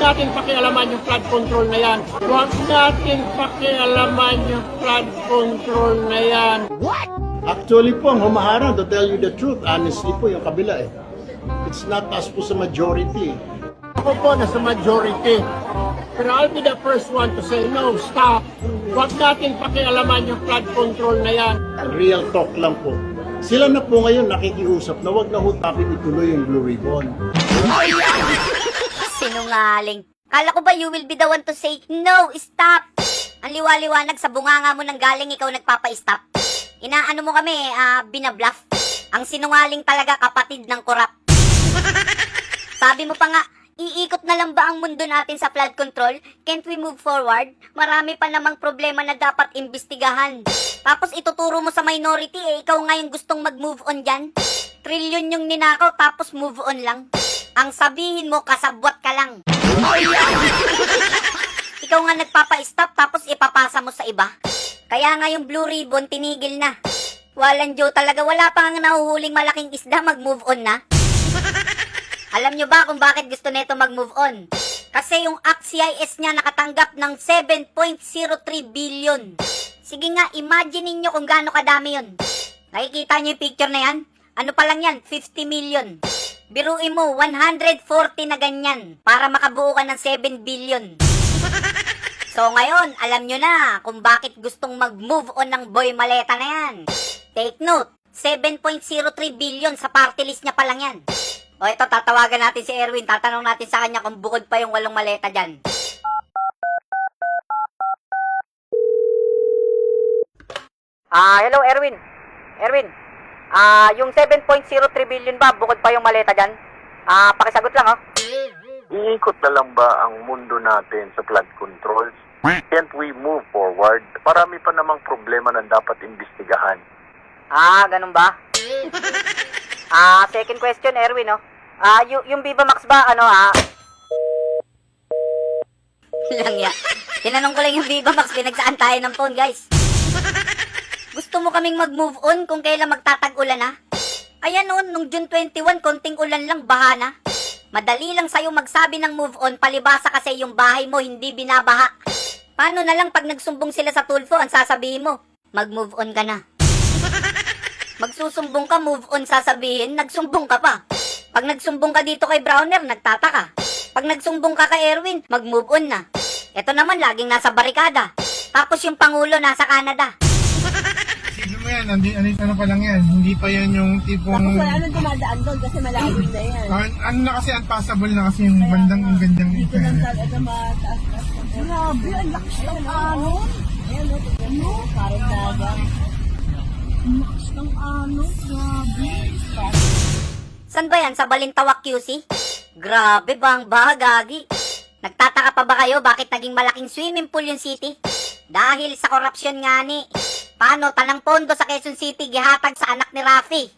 natin pakialaman yung flood control na yan. Huwag natin pakialaman yung flood control na yan. Actually po, ang humaharang, to tell you the truth, honestly po, yung kabila eh. It's not us po sa majority. Ako po nasa majority. Pero I'll be the first one to say, no, stop. Huwag natin pakialaman yung flood control na yan. Real talk lang po. Sila na po ngayon nakikiusap na wag na hutapin ituloy yung Blue Ribbon. Sinungaling. Kala ko ba you will be the one to say, no, stop. Ang liwa-liwanag sa bunganga mo nang galing ikaw nagpapa-stop. Inaano mo kami, binabluff. Ang sinungaling talaga kapatid ng korap. Sabi mo pa nga, iikot na lang ba ang mundo natin sa flood control? Can't we move forward? Marami pa namang problema na dapat imbestigahan. Tapos ituturo mo sa minority ikaw ngayon gustong mag-move on dyan? Trilyon yung ninakaw tapos move on lang. Ang sabihin mo, kasabwat ka lang. Ikaw nga nagpapa-stop tapos ipapasa mo sa iba. Kaya nga yung Blue Ribbon tinigil na. Walang Joe talaga, wala pa nga nahuhuling malaking isda, mag-move on na. Alam nyo ba kung bakit gusto nito mag-move on? Kasi yung ACT-CIS niya nakatanggap ng 7.03 billion. Sige nga, imagine niyo kung gaano kadami yun. Nakikita niyo yung picture na yan? Ano pa lang yan? 50 million. Biruin mo, 140 na ganyan para makabuo ka ng 7 billion. So ngayon, alam nyo na kung bakit gustong mag-move on ng Boy Maleta na yan. Take note, 7.03 billion sa party list niya pa lang yan. O ito, tatawagan natin si Erwin. Tatanong natin sa kanya kung bukod pa yung 8 maleta dyan. Hello Erwin. Erwin, yung 7.03 billion ba, bukod pa yung maleta dyan? Pakisagot lang, oh. Iikot na lang ba ang mundo natin sa flood controls? Can't we move forward? Marami pa namang problema na dapat imbestigahan. Ganun ba? Second question, Erwin, oh. Yung Viva Max ba, lang ya. Tinanong ko lang yung Viva Max, pinagsaan tayo ng phone, guys. Gusto mo kaming mag-move on kung kailan magtatag-ulan na? Ayan noon, nung June 21, konting ulan lang, baha na. Madali lang sa'yo magsabi ng move on, palibasa kasi yung bahay mo hindi binabaha. Paano na lang pag nagsumbong sila sa Tulfo, ang sasabihin mo, mag-move on ka na. Magsusumbong ka, move on sasabihin, nagsumbong ka pa. Pag nagsumbong ka dito kay Browner, nagtataka. Pag nagsumbong ka kay Erwin, mag-move on na. Ito naman, laging nasa barikada. Tapos yung Pangulo nasa Canada. Sige mo yan, ano pa lang yan, hindi pa yan yung tipong... Tapos wala nang dumadaan doon kasi malalim na yan. Ano na kasi, unpassable na kasi yung bandang ang gandang Dito lang talaga mataas-taas. Grabe, ang lakas ng alon. Ayan, tignan mo, parang dagang. Ang lakas ng alon, grabe. San ba yan? Sa Balintawak QC? Grabe bang bahagagi. Nagtataka pa ba kayo bakit naging malaking swimming pool yung city? Dahil sa korupsyon nga ni. Paano tanang pondo sa Quezon City gihatag sa anak ni Rafi?